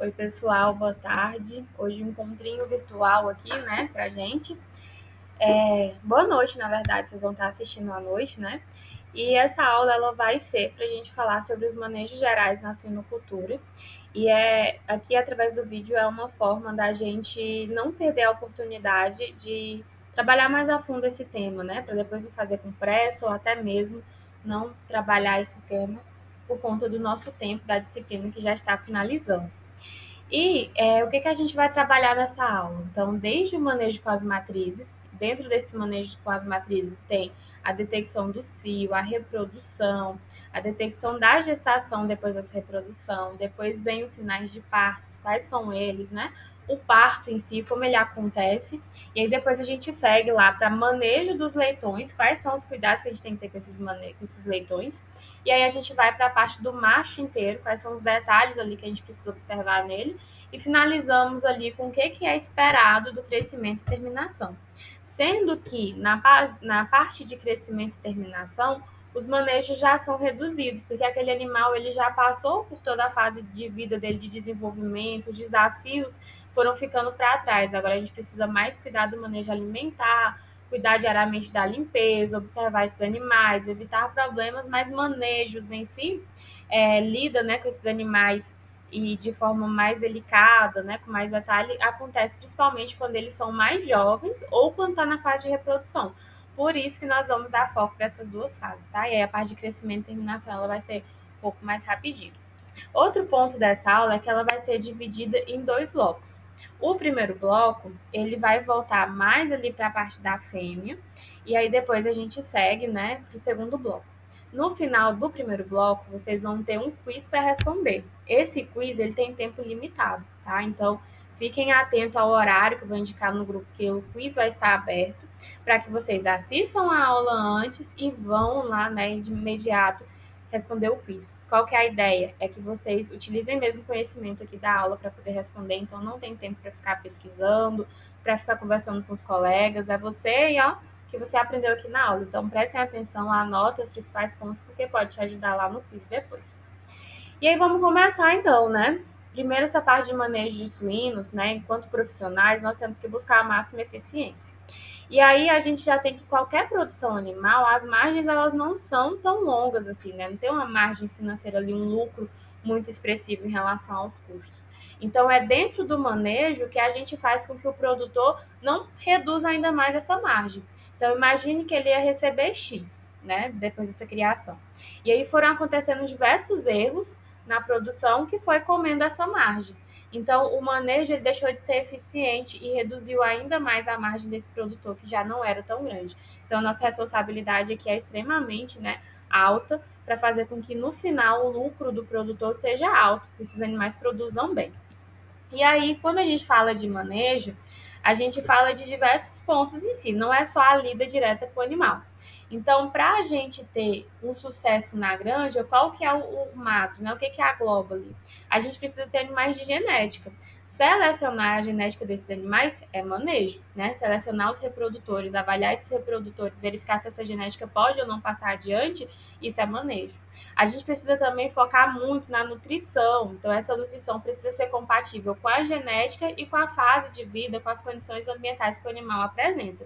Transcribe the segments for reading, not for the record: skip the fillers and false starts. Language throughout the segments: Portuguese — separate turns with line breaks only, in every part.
Oi, pessoal, boa tarde. Hoje um encontrinho virtual aqui, né, pra gente. Boa noite, na verdade, vocês vão estar assistindo à noite, né? E essa aula ela vai ser para a gente falar sobre os manejos gerais na suinocultura. E aqui através do vídeo é uma forma da gente não perder a oportunidade de trabalhar mais a fundo esse tema, né? Para depois não fazer com pressa ou até mesmo não trabalhar esse tema por conta do nosso tempo da disciplina que já está finalizando. O que a gente vai trabalhar nessa aula? Então, desde o manejo com as matrizes, dentro desse manejo com as matrizes tem a detecção do cio, a reprodução, a detecção da gestação depois dessa reprodução, depois vem os sinais de partos, quais são eles, né? O parto em si, como ele acontece, e aí depois a gente segue lá para manejo dos leitões, quais são os cuidados que a gente tem que ter com esses leitões, e aí a gente vai para a parte do macho inteiro, quais são os detalhes ali que a gente precisa observar nele, e finalizamos ali com o que é esperado do crescimento e terminação. Sendo que na parte de crescimento e terminação, os manejos já são reduzidos, porque aquele animal ele já passou por toda a fase de vida dele, de desenvolvimento, os desafios foram ficando para trás. Agora a gente precisa mais cuidar do manejo alimentar, cuidar diariamente da limpeza, observar esses animais, evitar problemas, mas manejos em si, lida, né, com esses animais e de forma mais delicada, né, com mais detalhe, acontece principalmente quando eles são mais jovens ou quando está na fase de reprodução. Por isso que nós vamos dar foco para essas duas fases, tá? E aí a parte de crescimento e terminação ela vai ser um pouco mais rapidinho. Outro ponto dessa aula é que ela vai ser dividida em dois blocos. O primeiro bloco, ele vai voltar mais ali para a parte da fêmea, e aí depois a gente segue, né, para o segundo bloco. No final do primeiro bloco, vocês vão ter um quiz para responder. Esse quiz, ele tem tempo limitado, tá? Então, fiquem atentos ao horário que eu vou indicar no grupo, que o quiz vai estar aberto, para que vocês assistam a aula antes e vão lá, né, de imediato responder o quiz. Qual que é a ideia? É que vocês utilizem mesmo o conhecimento aqui da aula para poder responder, então não tem tempo para ficar pesquisando, para ficar conversando com os colegas, é você e ó, que você aprendeu aqui na aula. Então prestem atenção, anotem os principais pontos, porque pode te ajudar lá no quiz depois. E aí vamos começar então, né? Primeiro essa parte de manejo de suínos, né? Enquanto profissionais, nós temos que buscar a máxima eficiência. E aí a gente já tem que qualquer produção animal, as margens elas não são tão longas assim, né? Não tem uma margem financeira ali, um lucro muito expressivo em relação aos custos. Então é dentro do manejo que a gente faz com que o produtor não reduza ainda mais essa margem. Então imagine que ele ia receber X, né, depois dessa criação. E aí foram acontecendo diversos erros na produção que foi comendo essa margem. Então, o manejo ele deixou de ser eficiente e reduziu ainda mais a margem desse produtor, que já não era tão grande. Então, a nossa responsabilidade aqui é extremamente, né, alta para fazer com que, no final, o lucro do produtor seja alto, que esses animais produzam bem. E aí, quando a gente fala de manejo, a gente fala de diversos pontos em si, não é só a lida direta com o animal. Então, para a gente ter um sucesso na granja, qual que é o macro, né? O que a Global ali? A gente precisa ter animais de genética. Selecionar a genética desses animais é manejo, né? Selecionar os reprodutores, avaliar esses reprodutores, verificar se essa genética pode ou não passar adiante, isso é manejo. A gente precisa também focar muito na nutrição, então essa nutrição precisa ser compatível com a genética e com a fase de vida, com as condições ambientais que o animal apresenta.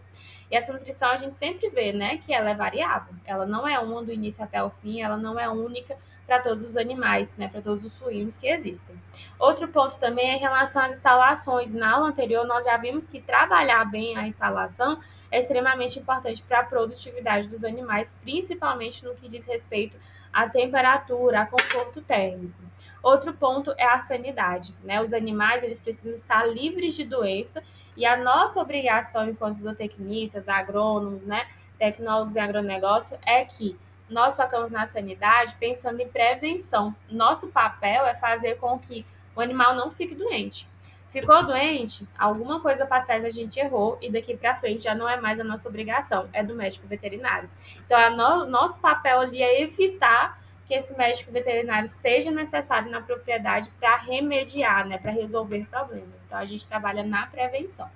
E essa nutrição a gente sempre vê, né, que ela é variável, ela não é uma do início até o fim, ela não é única para todos os animais, né, para todos os suínos que existem. Outro ponto também é em relação às instalações. Na aula anterior, nós já vimos que trabalhar bem a instalação é extremamente importante para a produtividade dos animais, principalmente no que diz respeito à temperatura, a conforto térmico. Outro ponto é a sanidade, né? Os animais eles precisam estar livres de doença e a nossa obrigação enquanto zootecnistas, agrônomos, né, tecnólogos em agronegócio é que nós focamos na sanidade pensando em prevenção. Nosso papel é fazer com que o animal não fique doente. Ficou doente, alguma coisa para trás a gente errou e daqui para frente já não é mais a nossa obrigação, é do médico veterinário. Então, nosso papel ali é evitar que esse médico veterinário seja necessário na propriedade para remediar, né, para resolver problemas. Então, a gente trabalha na prevenção.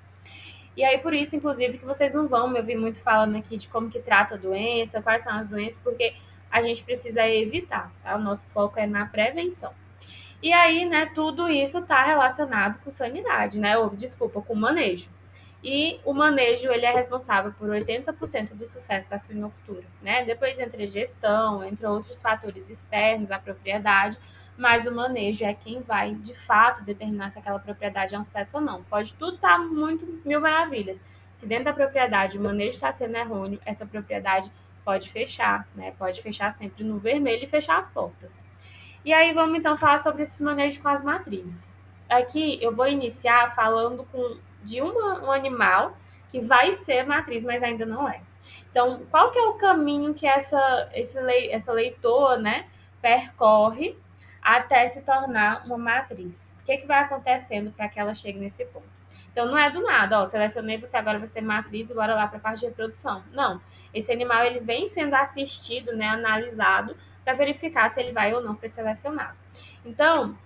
E aí, por isso, inclusive, que vocês não vão me ouvir muito falando aqui de como que trata a doença, quais são as doenças, porque a gente precisa evitar, tá? O nosso foco é na prevenção. E aí, né, tudo isso está relacionado com sanidade, né? Ou, desculpa, com manejo. E o manejo, ele é responsável por 80% do sucesso da suinocultura, né? Depois entra a gestão, entre outros fatores externos à propriedade, mas o manejo é quem vai, de fato, determinar se aquela propriedade é um sucesso ou não. Pode tudo estar muito mil maravilhas. Se dentro da propriedade o manejo está sendo errôneo, essa propriedade pode fechar, né? Pode fechar sempre no vermelho e fechar as portas. E aí vamos então falar sobre esses manejos com as matrizes. Aqui eu vou iniciar falando de um animal que vai ser matriz, mas ainda não é. Então, qual que é o caminho que essa leitoa, né, percorre até se tornar uma matriz? O que, que vai acontecendo para que ela chegue nesse ponto? Então, não é do nada, ó, selecionei você, agora vai ser matriz e bora lá para a parte de reprodução. Não, esse animal ele vem sendo assistido, né, analisado, para verificar se ele vai ou não ser selecionado. Então,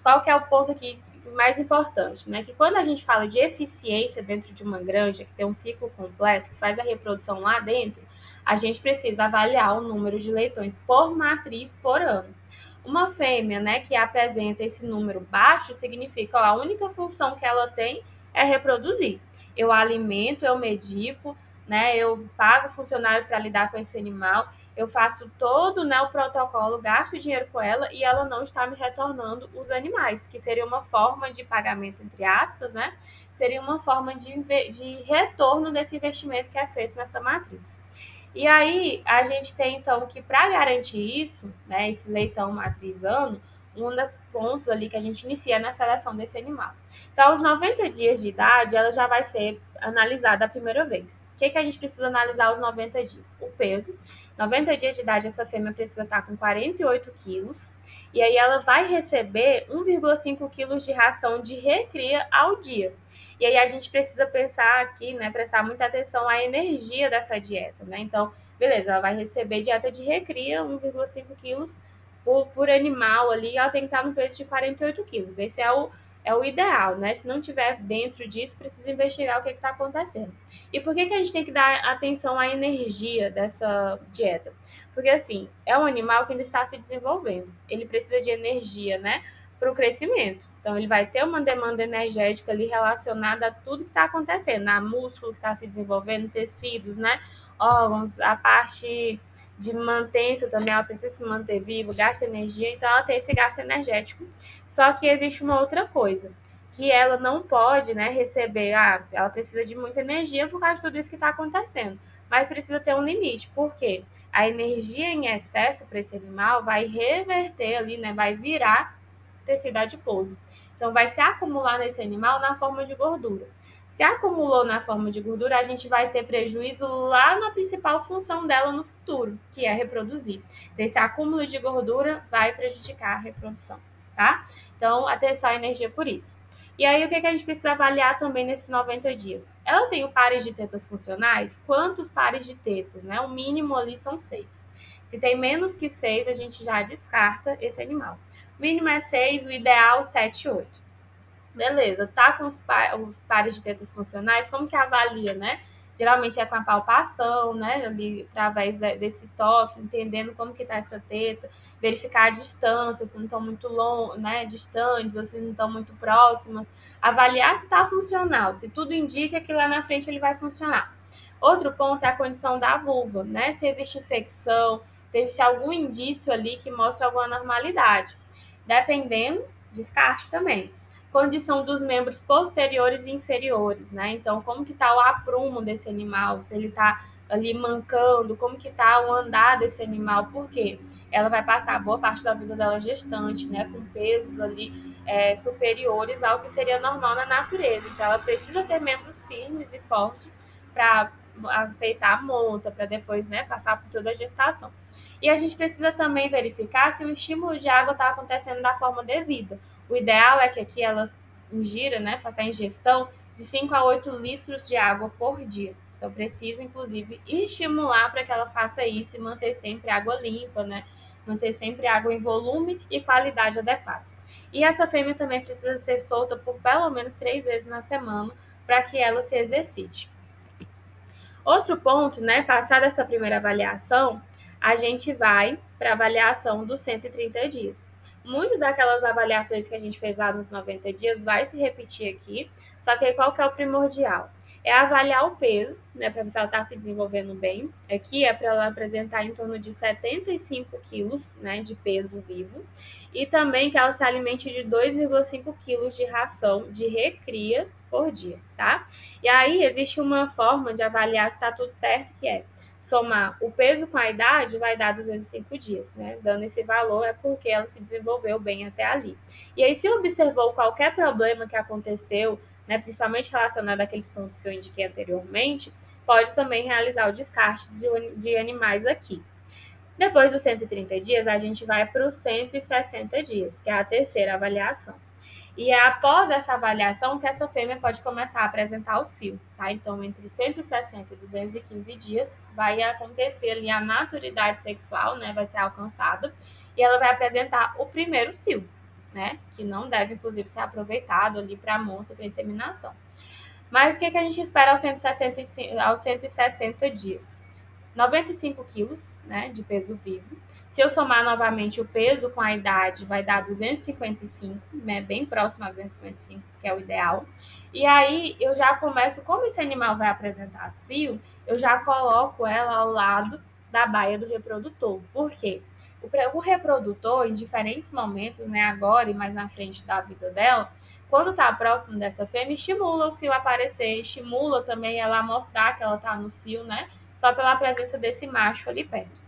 qual que é o ponto aqui mais importante, né? Que quando a gente fala de eficiência dentro de uma granja, que tem um ciclo completo, que faz a reprodução lá dentro, a gente precisa avaliar o número de leitões por matriz por ano. Uma fêmea, né, que apresenta esse número baixo, significa, ó, a única função que ela tem é reproduzir. Eu alimento, eu medico, né, eu pago funcionário para lidar com esse animal, eu faço todo, né, o protocolo, gasto dinheiro com ela e ela não está me retornando os animais, que seria uma forma de pagamento, entre aspas, né? Seria uma forma de retorno desse investimento que é feito nessa matriz. E aí, a gente tem, então, que para garantir isso, né, esse leitão matrizano, um dos pontos ali que a gente inicia na seleção desse animal. Então, aos 90 dias de idade, ela já vai ser analisada a primeira vez. O que, que a gente precisa analisar aos 90 dias? O peso. 90 dias de idade, essa fêmea precisa estar com 48 quilos. E aí ela vai receber 1,5 quilos de ração de recria ao dia. E aí a gente precisa pensar aqui, né, prestar muita atenção à energia dessa dieta, né? Então, beleza, ela vai receber dieta de recria, 1,5 quilos por animal ali, ela tem que estar no peso de 48 quilos. Esse é o ideal, né? Se não tiver dentro disso, precisa investigar o que está acontecendo. E por que, que a gente tem que dar atenção à energia dessa dieta? Porque, assim, é um animal que ainda está se desenvolvendo. Ele precisa de energia, né, para o crescimento. Então, ele vai ter uma demanda energética ali relacionada a tudo que está acontecendo, a músculo que está se desenvolvendo, tecidos, né, órgãos, a parte de mantença também, ela precisa se manter viva, gasta energia, então ela tem esse gasto energético. Só que existe uma outra coisa, que ela não pode, né, receber, ela precisa de muita energia por causa de tudo isso que está acontecendo, mas precisa ter um limite, porque a energia em excesso para esse animal vai reverter ali, né, vai virar tecido adiposo. Então, vai se acumular nesse animal na forma de gordura. Se acumulou na forma de gordura, a gente vai ter prejuízo lá na principal função dela no futuro, que é reproduzir. Então, esse acúmulo de gordura vai prejudicar a reprodução, tá? Então, atenção à energia por isso. E aí, o que a gente precisa avaliar também nesses 90 dias? Ela tem o pares de tetas funcionais? Quantos pares de tetas, né? O mínimo ali são 6. Se tem menos que 6, a gente já descarta esse animal. O mínimo é 6, o ideal 7, 8. Beleza, tá com os pares de tetas funcionais, como que avalia, né? Geralmente é com a palpação, né? Ali, através desse toque, entendendo como que tá essa teta, verificar a distância, se não estão muito longe, né? Distantes, ou se não estão muito próximas. Avaliar se tá funcional, se tudo indica que lá na frente ele vai funcionar. Outro ponto é a condição da vulva, né? Se existe infecção, se existe algum indício ali que mostra alguma normalidade. Dependendo, descarte também. Condição dos membros posteriores e inferiores, né? Então, como que tá o aprumo desse animal, se ele tá ali mancando, como que tá o andar desse animal, porque ela vai passar boa parte da vida dela gestante, né? Com pesos ali superiores ao que seria normal na natureza. Então, ela precisa ter membros firmes e fortes para aceitar a monta, para depois, né, passar por toda a gestação. E a gente precisa também verificar se o estímulo de água está acontecendo da forma devida. O ideal é que aqui ela ingira, né, faça a ingestão de 5 a 8 litros de água por dia. Então, precisa, inclusive, estimular para que ela faça isso e manter sempre água limpa, né? Manter sempre água em volume e qualidade adequados. E essa fêmea também precisa ser solta por pelo menos 3 vezes na semana para que ela se exercite. Outro ponto, né, passada essa primeira avaliação, a gente vai para a avaliação dos 130 dias. muito daquelas avaliações que a gente fez lá nos 90 dias vai se repetir aqui, só que aí qual que é o primordial? É avaliar o peso, né, para ver se ela está se desenvolvendo bem. Aqui é para ela apresentar em torno de 75 quilos, né, de peso vivo, e também que ela se alimente de 2,5 quilos de ração de recria por dia, tá? E aí existe uma forma de avaliar se está tudo certo, que é somar o peso com a idade, vai dar 205 dias, né? Dando esse valor é porque ela se desenvolveu bem até ali. E aí, se observou qualquer problema que aconteceu, né, principalmente relacionado àqueles pontos que eu indiquei anteriormente, pode também realizar o descarte de animais aqui. Depois dos 130 dias, a gente vai para os 160 dias, que é a terceira avaliação. E é após essa avaliação que essa fêmea pode começar a apresentar o cio, tá? Então, entre 160 e 215 dias vai acontecer ali a maturidade sexual, né? Vai ser alcançada e ela vai apresentar o primeiro cio, né? Que não deve, inclusive, ser aproveitado ali para a monta, para inseminação. Mas o que a gente espera aos 160 dias? 95 quilos, né, de peso vivo. Se eu somar novamente o peso com a idade, vai dar 255, né, bem próximo a 255, que é o ideal. E aí eu já começo, como esse animal vai apresentar cio, eu já coloco ela ao lado da baia do reprodutor. Por quê? O reprodutor, em diferentes momentos, né, agora e mais na frente da vida dela, quando está próximo dessa fêmea, estimula o cio aparecer, estimula também ela a mostrar que ela está no cio, né? Só pela presença desse macho ali perto.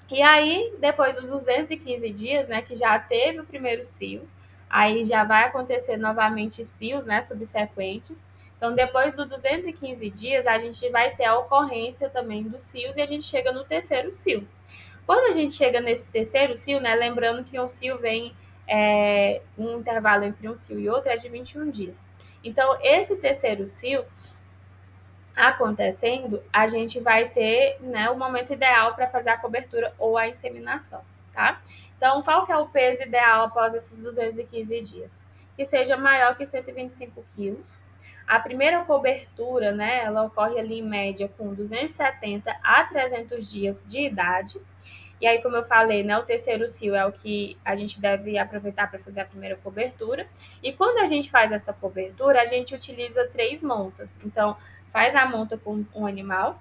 E aí, depois dos 215 dias, né, que já teve o primeiro cio, aí já vai acontecer novamente cios, né, subsequentes. Então, depois dos 215 dias, a gente vai ter a ocorrência também dos cios e a gente chega no terceiro cio. Quando a gente chega nesse terceiro cio, né, lembrando que um cio vem um intervalo entre um cio e outro é de 21 dias. Então, esse terceiro cio acontecendo, a gente vai ter, né, o momento ideal para fazer a cobertura ou a inseminação, tá? Então, qual que é o peso ideal após esses 215 dias? Que seja maior que 125 quilos. A primeira cobertura, né, ela ocorre ali em média com 270 a 300 dias de idade. E aí, como eu falei, né, o terceiro cio é o que a gente deve aproveitar para fazer a primeira cobertura. E quando a gente faz essa cobertura, a gente utiliza 3 montas. Então, faz a monta com um animal,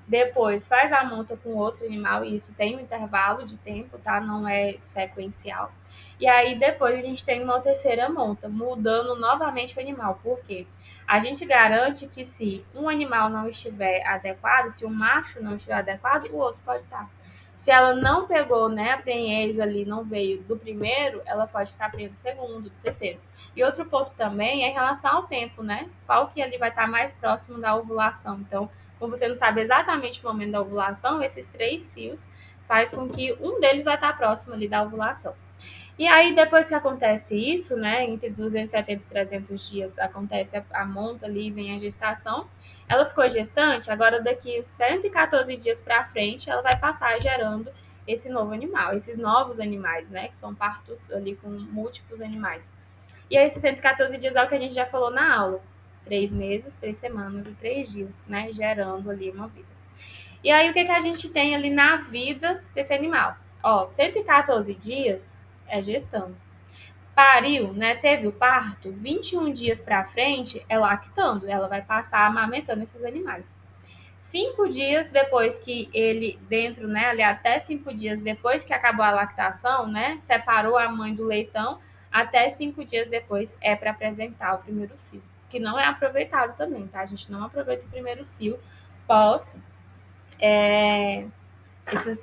depois faz a monta com outro animal, e isso tem um intervalo de tempo, tá? Não é sequencial. E aí depois a gente tem uma terceira monta, mudando novamente o animal. Por quê? A gente garante que se um animal não estiver adequado, se o macho não estiver adequado, o outro pode estar. Se ela não pegou, né, a prenhez ali, não veio do primeiro, ela pode ficar presa do segundo, do terceiro. E outro ponto também é em relação ao tempo, né? Qual que ali vai estar mais próximo da ovulação. Então, como você não sabe exatamente o momento da ovulação, esses 3 cios faz com que um deles vai estar próximo ali da ovulação. E aí, depois que acontece isso, né, entre 270 e 300 dias acontece a monta ali, vem a gestação. Ela ficou gestante, agora daqui 114 dias para frente, ela vai passar gerando esse novo animal, esses novos animais, né, que são partos ali com múltiplos animais. E aí, esses 114 dias é o que a gente já falou na aula. 3 meses, 3 semanas e 3 dias, né, gerando ali uma vida. E aí, o que a gente tem ali na vida desse animal? Ó, 114 dias é gestando. Pariu, né? Teve o parto, 21 dias para frente é lactando. Ela vai passar amamentando esses animais. 5 dias depois que ele, dentro, né? Ali até 5 dias depois que acabou a lactação, né? Separou a mãe do leitão, até 5 dias depois é para apresentar o primeiro cio. Que não é aproveitado também, tá? A gente não aproveita o primeiro cio pós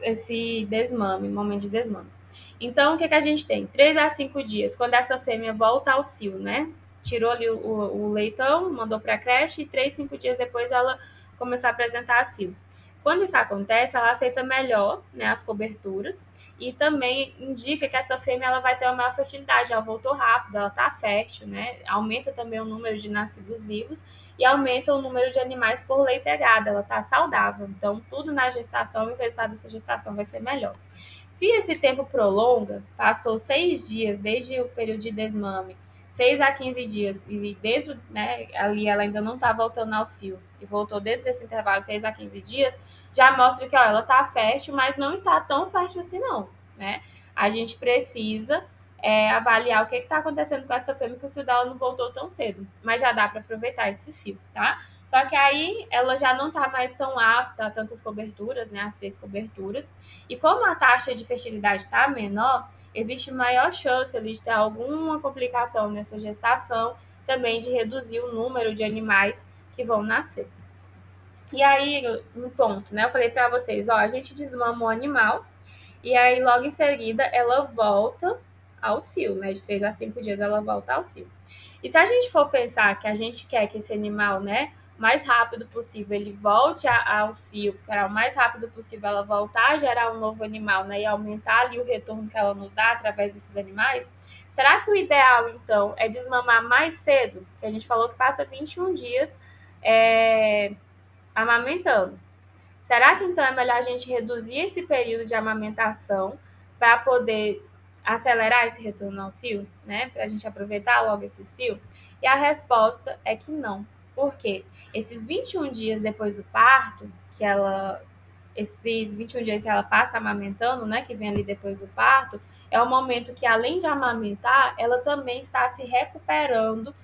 esse desmame, momento de desmame. Então, o que a gente tem? 3 a 5 dias, quando essa fêmea volta ao cio, né? Tirou ali o leitão, mandou para a creche, e 3, 5 dias depois ela começou a apresentar cio. Quando isso acontece, ela aceita melhor, né, as coberturas e também indica que essa fêmea ela vai ter uma maior fertilidade. Ela voltou rápido, ela está fértil, né? Aumenta também o número de nascidos vivos e aumenta o número de animais por leiteada. Ela está saudável. Então, tudo na gestação e o resultado dessa gestação vai ser melhor. Se esse tempo prolonga, passou 6 dias desde o período de desmame, 6 a 15 dias, e dentro, né, ali ela ainda não está voltando ao cio, e voltou dentro desse intervalo 6 a 15 dias, já mostra que ó, ela está fértil, mas não está tão fértil assim não, né? a gente precisa avaliar o que está acontecendo com essa fêmea, que o cio dela não voltou tão cedo. Mas já dá para aproveitar esse cio, tá? Só que aí ela já não está mais tão apta a tantas coberturas, né? As 3 coberturas. E como a taxa de fertilidade está menor, existe maior chance ali de ter alguma complicação nessa gestação, também de reduzir o número de animais que vão nascer. E aí, um ponto, né? Eu falei para vocês, ó, a gente desmama o animal e aí logo em seguida ela volta ao cio, né? De 3 a 5 dias ela volta ao cio. E se a gente for pensar que a gente quer que esse animal, né, o mais rápido possível ele volte ao cio, para o mais rápido possível ela voltar a gerar um novo animal, né, e aumentar ali o retorno que ela nos dá através desses animais, será que o ideal, então, é desmamar mais cedo? Que a gente falou que passa 21 dias amamentando. Será que então é melhor a gente reduzir esse período de amamentação para poder acelerar esse retorno ao cio, né? Para a gente aproveitar logo esse cio? E a resposta é que não. Por quê? Esses 21 dias depois do parto, esses 21 dias que ela passa amamentando, né, que vem ali depois do parto, é o momento que, além de amamentar, ela também está se recuperando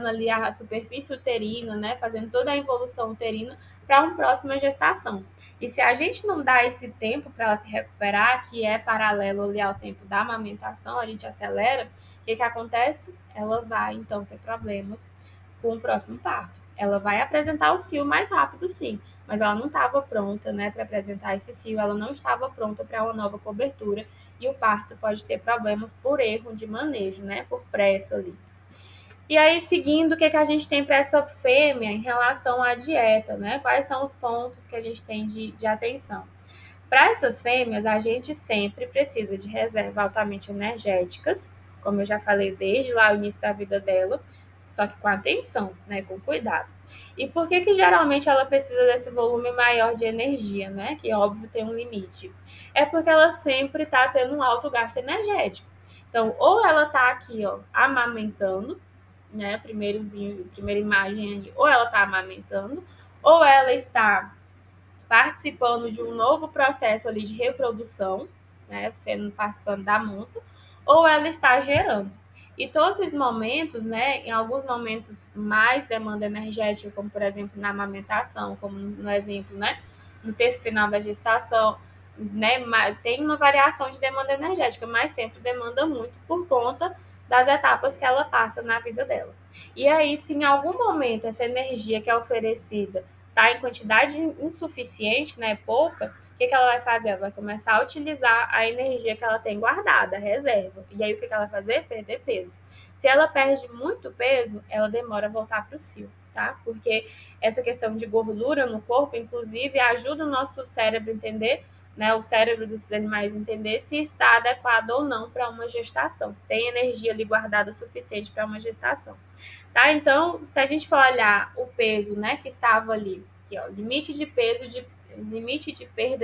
ali a superfície uterina, né, fazendo toda a evolução uterina para uma próxima gestação. E se a gente não dá esse tempo para ela se recuperar, que é paralelo ali ao tempo da amamentação, a gente acelera, o que acontece? Ela vai, então, ter problemas com o próximo parto. Ela vai apresentar o cio mais rápido, sim, mas ela não estava pronta, né, para apresentar esse cio, ela não estava pronta para uma nova cobertura e o parto pode ter problemas por erro de manejo, né, por pressa ali. E aí, seguindo, o que a gente tem para essa fêmea em relação à dieta, né? Quais são os pontos que a gente tem de atenção? Para essas fêmeas, a gente sempre precisa de reservas altamente energéticas, como eu já falei desde lá o início da vida dela, só que com atenção, né? Com cuidado. E por que geralmente ela precisa desse volume maior de energia, né? Que óbvio tem um limite. É porque ela sempre está tendo um alto gasto energético. Então, ou ela está aqui, ó, amamentando, né? Primeira imagem aí, ou ela está amamentando, ou ela está participando de um novo processo ali de reprodução, né? Sendo participando da monta, ou ela está gerando. E todos esses momentos, né? Em alguns momentos mais demanda energética, como por exemplo na amamentação, como no exemplo, né? No terço final da gestação, né? Tem uma variação de demanda energética, mas sempre demanda muito por conta das etapas que ela passa na vida dela. E aí, se em algum momento essa energia que é oferecida está em quantidade insuficiente, né, pouca, o que ela vai fazer? Ela vai começar a utilizar a energia que ela tem guardada, a reserva. E aí o que ela vai fazer? Perder peso. Se ela perde muito peso, ela demora a voltar para o cio, tá? Porque essa questão de gordura no corpo, inclusive, ajuda o nosso cérebro a entender, né, o cérebro desses animais entender se está adequado ou não para uma gestação, se tem energia ali guardada suficiente para uma gestação. Tá? Então, se a gente for olhar o peso, né, que estava ali, aqui, ó, limite de perda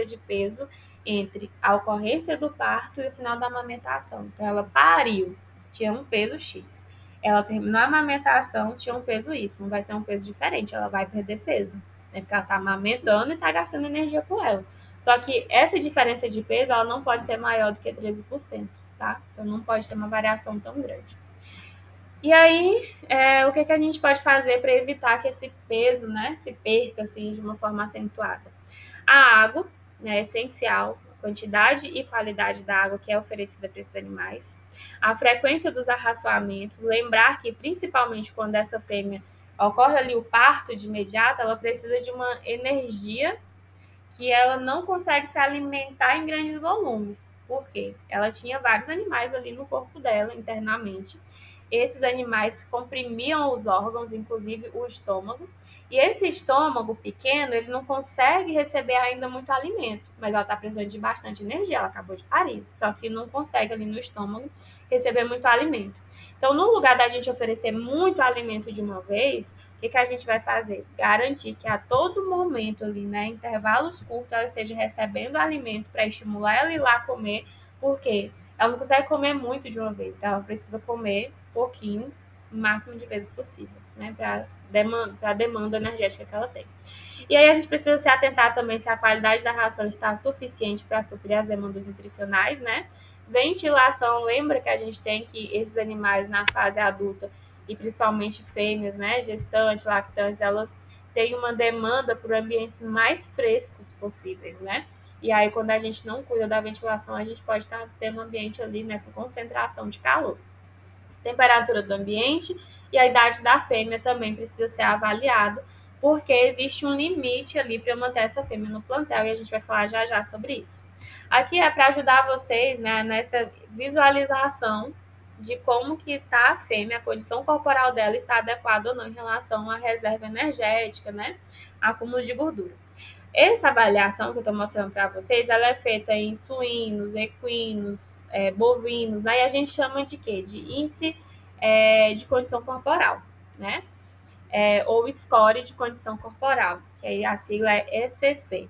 de peso entre a ocorrência do parto e o final da amamentação. Então, ela pariu, tinha um peso X. Ela terminou a amamentação, tinha um peso Y. Vai ser um peso diferente, ela vai perder peso, né, porque ela está amamentando e está gastando energia com ela. Só que essa diferença de peso, ela não pode ser maior do que 13%, tá? Então, não pode ter uma variação tão grande. E aí, o que a gente pode fazer para evitar que esse peso, né, se perca assim, de uma forma acentuada? A água, né, é essencial, a quantidade e qualidade da água que é oferecida para esses animais. A frequência dos arraçoamentos, lembrar que principalmente quando essa fêmea ocorre ali o parto de imediato, ela precisa de uma energia que ela não consegue se alimentar em grandes volumes. Por quê? Ela tinha vários animais ali no corpo dela, internamente. Esses animais comprimiam os órgãos, inclusive o estômago. E esse estômago pequeno, ele não consegue receber ainda muito alimento, mas ela está precisando de bastante energia, ela acabou de parir, só que não consegue ali no estômago receber muito alimento. Então, no lugar da gente oferecer muito alimento de uma vez, o que a gente vai fazer? Garantir que a todo momento ali, né, intervalos curtos, ela esteja recebendo alimento para estimular ela ir lá comer, porque ela não consegue comer muito de uma vez, tá? Ela precisa comer pouquinho, o máximo de vezes possível, né, para a demanda energética que ela tem. E aí a gente precisa se atentar também se a qualidade da ração está suficiente para suprir as demandas nutricionais, né? Ventilação, lembra que a gente tem que esses animais na fase adulta, e principalmente fêmeas, né, gestantes, lactantes, elas têm uma demanda por ambientes mais frescos possíveis, né? E aí, quando a gente não cuida da ventilação, a gente pode estar tendo um ambiente ali, né, com concentração de calor. Temperatura do ambiente e a idade da fêmea também precisa ser avaliada, porque existe um limite ali para manter essa fêmea no plantel e a gente vai falar já já sobre isso. Aqui é para ajudar vocês, né, nessa visualização de como que está a fêmea, a condição corporal dela está adequada ou não em relação à reserva energética, né, acúmulo de gordura. Essa avaliação que eu estou mostrando para vocês, ela é feita em suínos, equinos, bovinos, né? E a gente chama de quê? De índice de condição corporal, né? Ou score de condição corporal, que aí a sigla é ECC.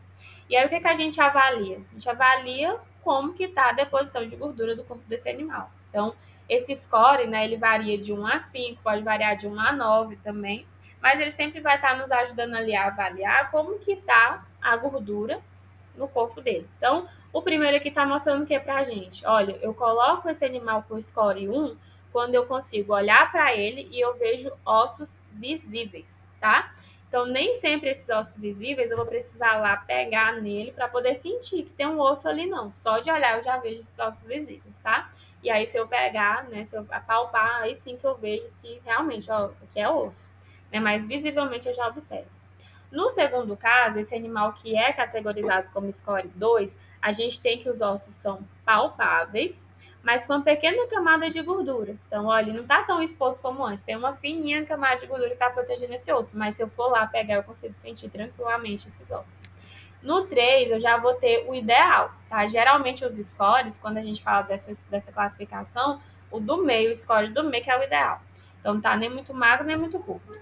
E aí o que, que a gente avalia? A gente avalia como que está a deposição de gordura do corpo desse animal. Então, esse score, né, ele varia de 1 a 5, pode variar de 1 a 9 também, mas ele sempre vai estar nos ajudando ali a avaliar como que está a gordura no corpo dele. Então, o primeiro aqui está mostrando o que pra gente? Olha, eu coloco esse animal com score 1 quando eu consigo olhar para ele e eu vejo ossos visíveis, tá? Então, nem sempre esses ossos visíveis eu vou precisar lá pegar nele para poder sentir que tem um osso ali, não. Só de olhar eu já vejo esses ossos visíveis, tá? E aí, se eu pegar, né, se eu apalpar, aí sim que eu vejo que realmente, ó, que é osso. Né? Mas visivelmente eu já observo. No segundo caso, esse animal que é categorizado como score 2, a gente tem que os ossos são palpáveis, mas com uma pequena camada de gordura. Então, olha, não está tão exposto como antes. Tem uma fininha camada de gordura que está protegendo esse osso, mas se eu for lá pegar, eu consigo sentir tranquilamente esses ossos. No 3, eu já vou ter o ideal, tá? Geralmente os scores, quando a gente fala dessa classificação, o do meio, o score do meio que é o ideal. Então, não tá nem muito magro, nem muito gordo.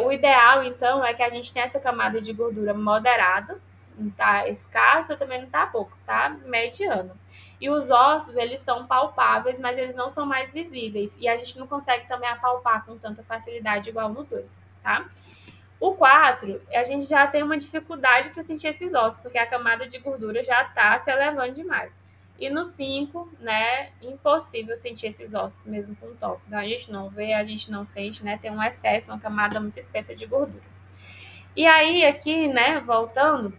O ideal, então, é que a gente tenha essa camada de gordura moderada, não tá escassa, também não tá pouco, tá mediano. E os ossos, eles são palpáveis, mas eles não são mais visíveis. E a gente não consegue também apalpar com tanta facilidade igual no 2, tá? O 4, a gente já tem uma dificuldade para sentir esses ossos, porque a camada de gordura já está se elevando demais. E no 5, né, impossível sentir esses ossos mesmo com toque. Então a gente não vê, a gente não sente, né, tem um excesso, uma camada muito espessa de gordura. E aí aqui, né, voltando,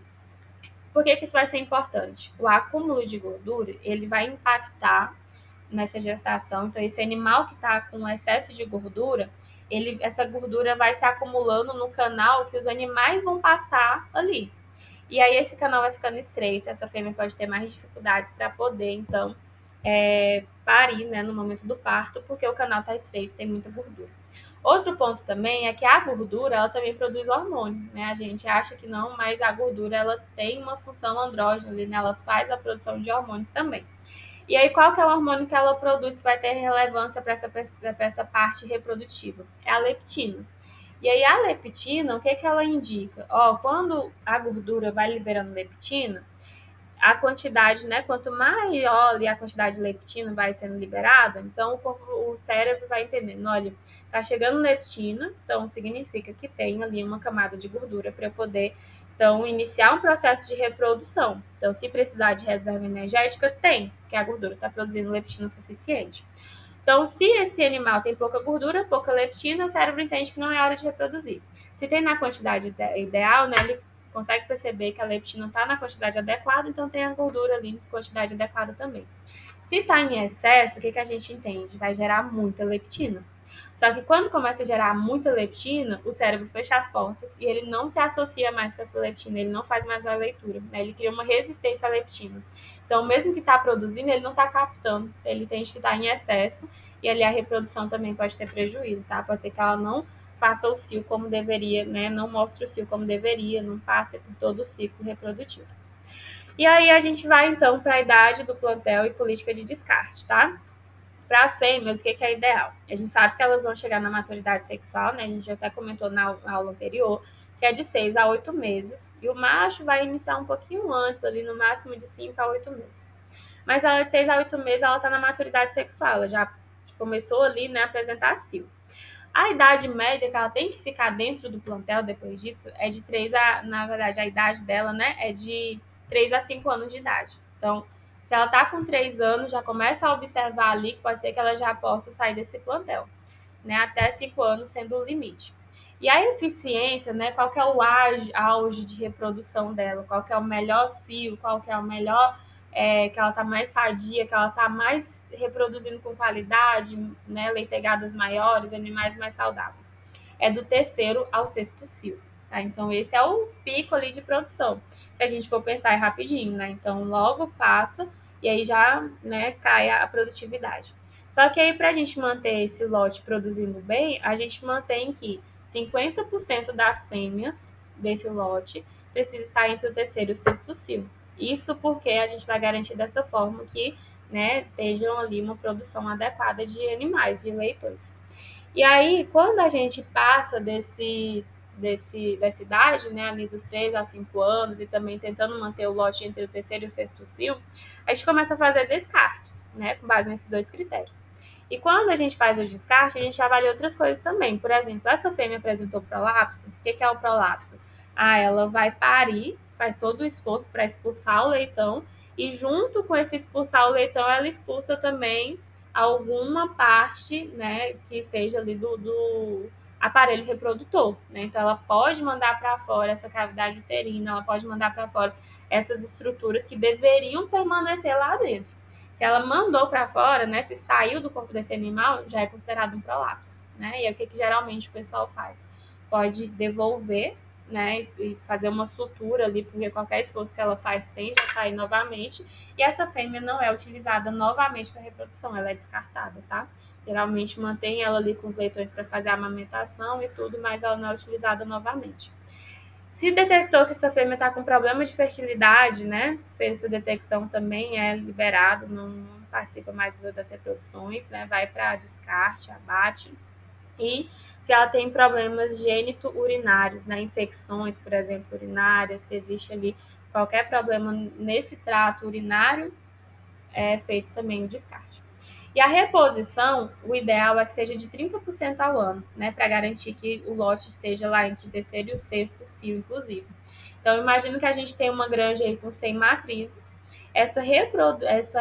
por que isso vai ser importante? O acúmulo de gordura, ele vai impactar nessa gestação. Então, esse animal que está com excesso de gordura, essa gordura vai se acumulando no canal que os animais vão passar ali. E aí esse canal vai ficando estreito, essa fêmea pode ter mais dificuldades para poder, então, parir, né, no momento do parto, porque o canal está estreito, tem muita gordura. Outro ponto também é que a gordura, ela também produz hormônio, né? A gente acha que não, mas a gordura, ela tem uma função andrógena ali, né? Ela faz a produção de hormônios também. E aí, qual que é o hormônio que ela produz que vai ter relevância para essa parte reprodutiva? É a leptina. E aí, a leptina, o que, que ela indica? Quando a gordura vai liberando leptina, a quantidade, né? Quanto maior a quantidade de leptina vai sendo liberada, então o cérebro vai entendendo, olha, tá chegando leptina, então significa que tem ali uma camada de gordura para eu poder, então, iniciar um processo de reprodução. Então, se precisar de reserva energética, tem, porque a gordura está produzindo leptina o suficiente. Então, se esse animal tem pouca gordura, pouca leptina, o cérebro entende que não é hora de reproduzir. Se tem na quantidade ideal, né, ele consegue perceber que a leptina está na quantidade adequada, então tem a gordura ali em quantidade adequada também. Se está em excesso, o que, que a gente entende? Vai gerar muita leptina. Só que quando começa a gerar muita leptina, o cérebro fecha as portas e ele não se associa mais com essa leptina, ele não faz mais a leitura, né? Ele cria uma resistência à leptina. Então, mesmo que está produzindo, ele não está captando, ele tem que estar em excesso e ali a reprodução também pode ter prejuízo, tá? Pode ser que ela não faça o cio como deveria, né? Não mostre o cio como deveria, não passe por todo o ciclo reprodutivo. E aí a gente vai então para a idade do plantel e política de descarte, tá? Para as fêmeas, o que é ideal? A gente sabe que elas vão chegar na maturidade sexual, né? A gente já até comentou na aula anterior, que é de 6 a 8 meses. E o macho vai iniciar um pouquinho antes, ali no máximo de 5 a 8 meses. Mas ela de 6 a 8 meses, ela está na maturidade sexual, ela já começou ali, né, a apresentar cio. A idade média que ela tem que ficar dentro do plantel depois disso é de 3 a, na verdade, a idade dela, né, é de 3 a 5 anos de idade. Então, Se ela está com 3 anos, já começa a observar ali que pode ser que ela já possa sair desse plantel, né? Até 5 anos sendo o limite. E a eficiência, né? Qual que é o auge de reprodução dela? Qual que é o melhor cio? Qual que é o melhor que ela está mais sadia, que ela está mais reproduzindo com qualidade, né? Leitegadas maiores, animais mais saudáveis. É do terceiro ao sexto cio. Tá? Então, esse é o pico ali de produção. Se a gente for pensar, é rapidinho, né? Então, logo passa e aí já, né, cai a produtividade. Só que aí, para a gente manter esse lote produzindo bem, a gente mantém que 50% das fêmeas desse lote precisa estar entre o terceiro e o sexto cio. Isso porque a gente vai garantir dessa forma que, né, tenham ali uma produção adequada de animais, de leitores. E aí, quando a gente passa dessa idade, né, ali dos 3 aos 5 anos, e também tentando manter o lote entre o terceiro e o sexto cio, a gente começa a fazer descartes, né, com base nesses dois critérios. E quando a gente faz o descarte, a gente avalia outras coisas também. Por exemplo, essa fêmea apresentou prolapso. O que é o prolapso? Ah, ela vai parir, faz todo o esforço para expulsar o leitão, e junto com esse expulsar o leitão, ela expulsa também alguma parte, né, que seja ali do aparelho reprodutor, né? Então ela pode mandar para fora essa cavidade uterina, ela pode mandar para fora essas estruturas que deveriam permanecer lá dentro. Se ela mandou para fora, né, se saiu do corpo desse animal, já é considerado um prolapso, né? E é o que geralmente o pessoal faz? Pode devolver, né, e fazer uma sutura ali, porque qualquer esforço que ela faz tende a sair novamente, e essa fêmea não é utilizada novamente para reprodução, ela é descartada, tá? Geralmente mantém ela ali com os leitões para fazer a amamentação e tudo, mas ela não é utilizada novamente. Se detectou que essa fêmea está com problema de fertilidade, né? Fez essa detecção também, é liberado, não participa mais das reproduções, né? Vai para descarte, abate. E se ela tem problemas gênito-urinários, né? Infecções, por exemplo, urinárias, se existe ali qualquer problema nesse trato urinário, é feito também o descarte. E a reposição, o ideal é que seja de 30% ao ano, né, para garantir que o lote esteja lá entre o terceiro e o sexto cio, inclusive. Então, imagino que a gente tem uma granja aí com 100 matrizes. Essa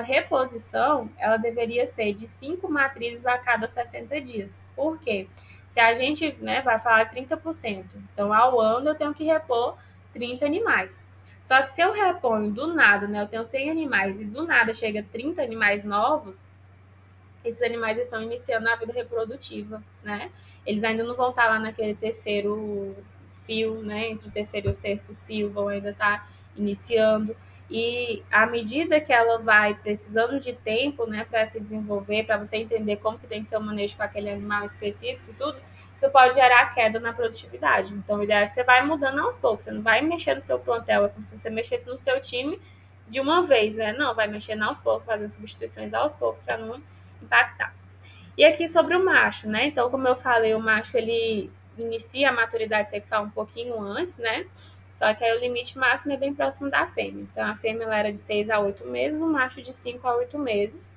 reposição, ela deveria ser de 5 matrizes a cada 60 dias. Por quê? Se a gente, né, vai falar 30%, então ao ano eu tenho que repor 30 animais. Só que se eu reponho do nada, né, eu tenho 100 animais e do nada chega 30 animais novos, esses animais estão iniciando a vida reprodutiva, né? Eles ainda não vão estar lá naquele terceiro cio, né? Entre o terceiro e o sexto cio, vão ainda estar iniciando. E à medida que ela vai precisando de tempo, né, para se desenvolver, para você entender como que tem que ser o manejo com aquele animal específico e tudo, isso pode gerar queda na produtividade. Então, o ideal é que você vai mudando aos poucos. Você não vai mexer no seu plantel, é como se você mexesse no seu time de uma vez, né? Não, vai mexendo aos poucos, fazendo substituições aos poucos para não impactar. E aqui sobre o macho, né? Então, como eu falei, o macho ele inicia a maturidade sexual um pouquinho antes, né? Só que aí o limite máximo é bem próximo da fêmea. Então, a fêmea ela era de 6 a 8 meses, o macho de 5 a 8 meses.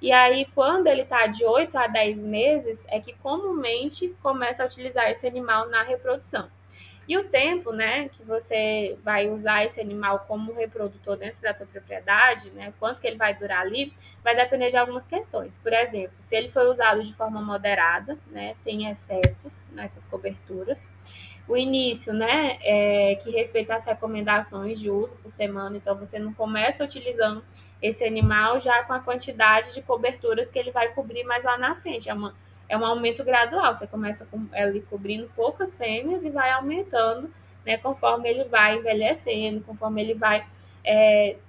E aí, quando ele está de 8 a 10 meses, é que comumente começa a utilizar esse animal na reprodução. E o tempo, né, que você vai usar esse animal como reprodutor dentro da tua propriedade, né, quanto que ele vai durar ali, vai depender de algumas questões. Por exemplo, se ele foi usado de forma moderada, né, sem excessos nessas coberturas, o início, né, que respeita as recomendações de uso por semana, então você não começa utilizando esse animal já com a quantidade de coberturas que ele vai cobrir mais lá na frente. É um aumento gradual. Você começa com ele cobrindo poucas fêmeas e vai aumentando, né, conforme ele vai envelhecendo, conforme ele vai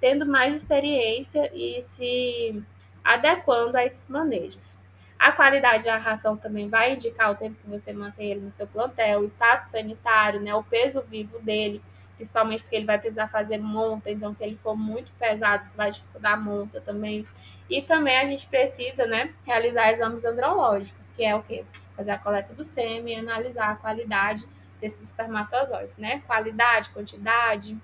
tendo mais experiência e se adequando a esses manejos. A qualidade da ração também vai indicar o tempo que você mantém ele no seu plantel, o status sanitário, né, o peso vivo dele, principalmente porque ele vai precisar fazer monta, então se ele for muito pesado, isso vai dificultar a monta também. E também a gente precisa, né, realizar exames andrológicos, que é o quê? Fazer a coleta do sêmen e analisar a qualidade desses espermatozoides, né? Qualidade, quantidade.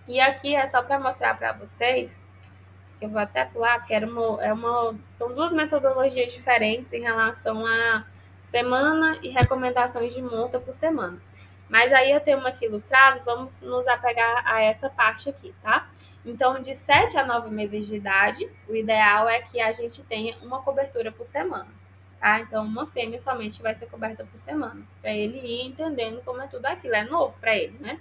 E aqui é só para mostrar para vocês, que eu vou até pular, porque são duas metodologias diferentes em relação a semana e recomendações de monta por semana. Mas aí eu tenho uma aqui ilustrado, vamos nos apegar a essa parte aqui, tá? Então, de 7 a 9 meses de idade, o ideal é que a gente tenha uma cobertura por semana, tá? Então, uma fêmea somente vai ser coberta por semana, para ele ir entendendo como é tudo aquilo, é novo para ele, né?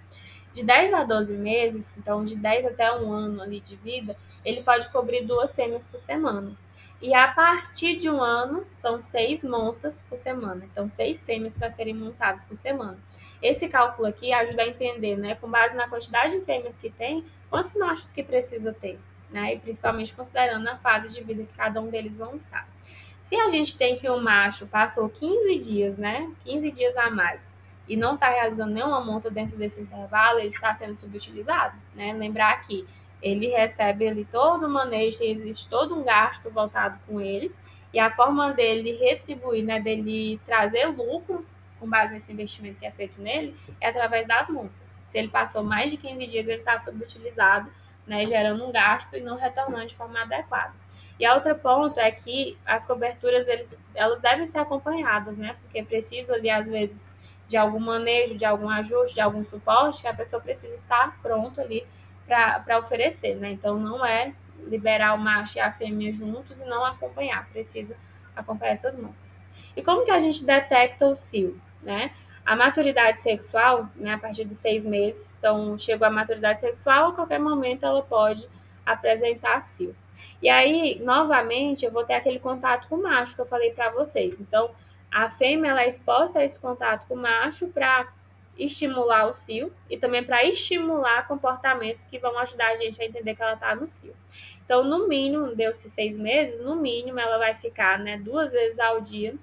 De 10 a 12 meses, então de 10 até um ano ali de vida, ele pode cobrir 2 fêmeas por semana. E a partir de um ano, são 6 montas por semana. Então, 6 fêmeas para serem montadas por semana. Esse cálculo aqui ajuda a entender, né, com base na quantidade de fêmeas que tem, quantos machos que precisa ter, né? E principalmente considerando a fase de vida que cada um deles vão estar. Se a gente tem que o macho passou 15 dias, né? 15 dias a mais, e não está realizando nenhuma monta dentro desse intervalo, ele está sendo subutilizado, né? Lembrar que ele recebe ali todo o manejo, existe todo um gasto voltado com ele, e a forma dele retribuir, né, dele trazer lucro com base nesse investimento que é feito nele, é através das montas. Se ele passou mais de 15 dias, ele está subutilizado, né, gerando um gasto e não retornando de forma adequada. E a outra ponto é que as coberturas, elas devem ser acompanhadas, né? Porque precisa ali, às vezes, de algum manejo, de algum ajuste, de algum suporte, que a pessoa precisa estar pronto ali para oferecer, né? Então, não é liberar o macho e a fêmea juntos e não acompanhar, precisa acompanhar essas montas. E como que a gente detecta o cio, né? A maturidade sexual, né, a partir dos 6 meses, então chegou à maturidade sexual, a qualquer momento ela pode apresentar cio. E aí, novamente, eu vou ter aquele contato com o macho que eu falei para vocês. Então, a fêmea ela é exposta a esse contato com o macho para estimular o cio e também para estimular comportamentos que vão ajudar a gente a entender que ela está no cio. Então, no mínimo, deu-se 6 meses, no mínimo ela vai ficar, né, 2 vezes ao dia,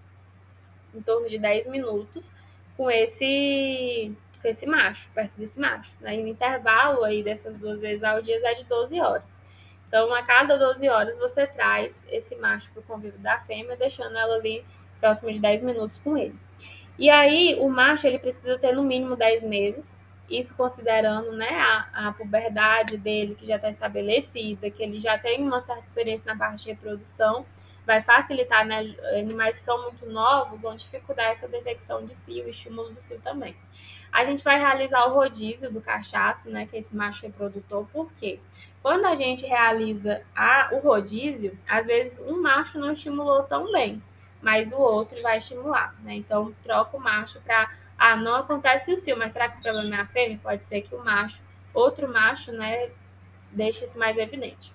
em torno de 10 minutos, com esse macho, perto desse macho. Né? E o intervalo aí dessas 2 vezes ao dia é de 12 horas. Então, a cada 12 horas, você traz esse macho para o convívio da fêmea, deixando ela ali próximo de 10 minutos com ele. E aí, o macho ele precisa ter no mínimo 10 meses, isso considerando, né, a puberdade dele, que já está estabelecida, que ele já tem uma certa experiência na parte de reprodução, vai facilitar, né, animais que são muito novos vão dificultar essa detecção de cio e estímulo do cio também. A gente vai realizar o rodízio do cachaço, né, que é esse macho reprodutor, por quê? Quando a gente realiza o rodízio, às vezes um macho não estimulou tão bem, mas o outro vai estimular, né? Então, troca o macho para, não acontece o cio, mas será que o problema é a fêmea? Pode ser que o macho, outro macho, né, deixe isso mais evidente.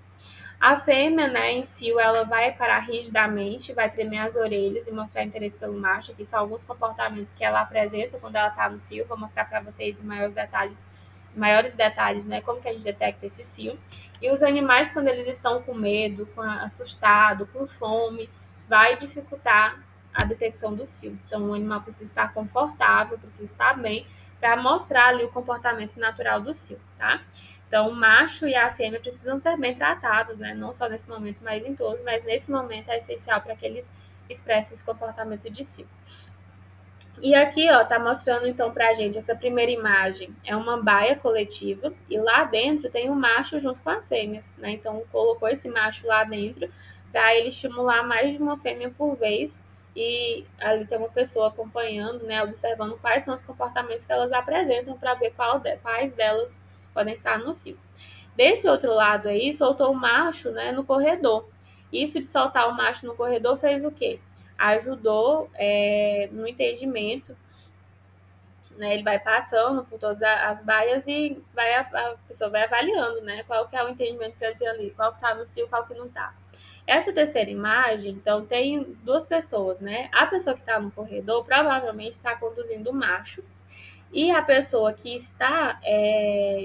A fêmea, né, em si, ela vai parar rigidamente, vai tremer as orelhas e mostrar interesse pelo macho. Aqui são alguns comportamentos que ela apresenta quando ela está no cio. Vou mostrar para vocês em maiores detalhes, né, como que a gente detecta esse cio. E os animais, quando eles estão com medo, assustado, com fome, vai dificultar a detecção do cio. Então, o animal precisa estar confortável, precisa estar bem, para mostrar ali o comportamento natural do cio, tá? Então, o macho e a fêmea precisam ser bem tratados, né? Não só nesse momento, mas em todos, mas nesse momento é essencial para que eles expressem esse comportamento de si. E aqui, ó, tá mostrando então pra gente essa primeira imagem. É uma baia coletiva e lá dentro tem um macho junto com as fêmeas, né? Então, colocou esse macho lá dentro para ele estimular mais de uma fêmea por vez e ali tem uma pessoa acompanhando, né, observando quais são os comportamentos que elas apresentam para ver quais delas podem estar no cio. Desse outro lado aí, soltou o macho, né, no corredor. Isso de soltar o macho no corredor fez o quê? Ajudou no entendimento, né? Ele vai passando por todas as baias e a pessoa vai avaliando, né? Qual que é o entendimento que ele tem ali, qual que está no cio, qual que não está. Essa terceira imagem, então, tem duas pessoas, né? A pessoa que está no corredor provavelmente está conduzindo o macho, e a pessoa que está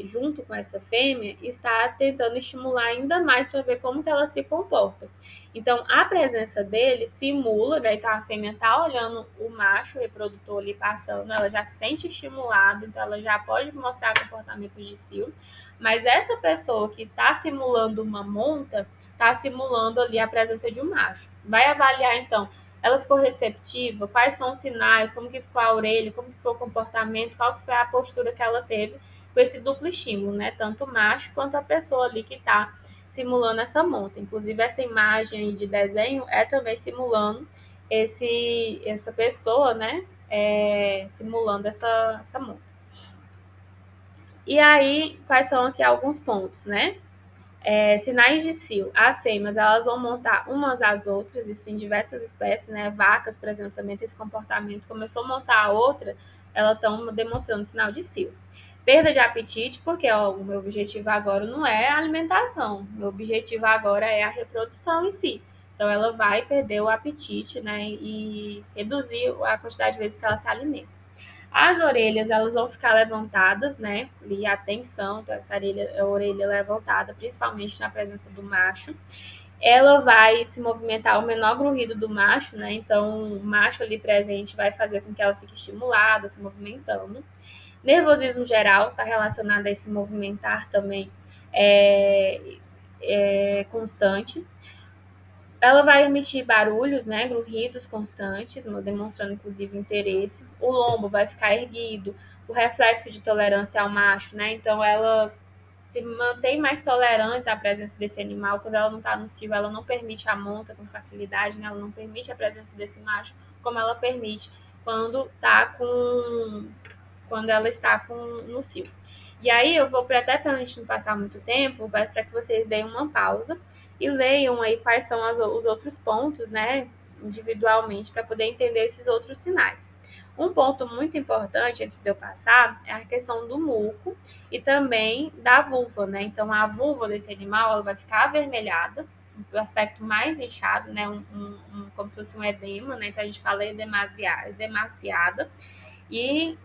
junto com essa fêmea está tentando estimular ainda mais para ver como que ela se comporta. Então, a presença dele simula, né? Então, a fêmea está olhando o macho o reprodutor ali passando, ela já se sente estimulada, então ela já pode mostrar comportamentos de cio. Mas essa pessoa que está simulando uma monta, está simulando ali a presença de um macho. Vai avaliar, então, ela ficou receptiva? Quais são os sinais? Como que ficou a orelha? Como que foi o comportamento? Qual que foi a postura que ela teve com esse duplo estímulo, né? Tanto o macho quanto a pessoa ali que está simulando essa monta. Inclusive, essa imagem aí de desenho é também simulando essa pessoa, né? Simulando essa monta. E aí, quais são aqui alguns pontos, né? Sinais de cio. As fêmeas, elas vão montar umas às outras, isso em diversas espécies, né? Vacas, por exemplo, também tem esse comportamento. Começou a montar a outra, elas estão demonstrando sinal de cio. Perda de apetite, porque o meu objetivo agora não é a alimentação, meu objetivo agora é a reprodução em si. Então, ela vai perder o apetite, né? E reduzir a quantidade de vezes que ela se alimenta. As orelhas, elas vão ficar levantadas, né? E atenção, então essa orelha levantada, principalmente na presença do macho. Ela vai se movimentar ao menor grunhido do macho, né? Então, o macho ali presente vai fazer com que ela fique estimulada, se movimentando. Nervosismo geral está relacionado a esse movimentar também constante. Ela vai emitir barulhos, né, grunhidos constantes, demonstrando inclusive interesse. O lombo vai ficar erguido, o reflexo de tolerância ao macho, né? Então elas se mantêm mais tolerantes à presença desse animal. Quando ela não está no cio, ela não permite a monta com facilidade, né? Ela não permite a presença desse macho, como ela permite quando ela está no cio. E aí eu vou, até para a gente não passar muito tempo, peço para que vocês deem uma pausa e leiam aí quais são os outros pontos, né, individualmente, para poder entender esses outros sinais. Um ponto muito importante, antes de eu passar, é a questão do muco e também da vulva, né? Então, a vulva desse animal, ela vai ficar avermelhada, o aspecto mais inchado, né? Como se fosse um edema, né? Então, a gente fala edemaciada. E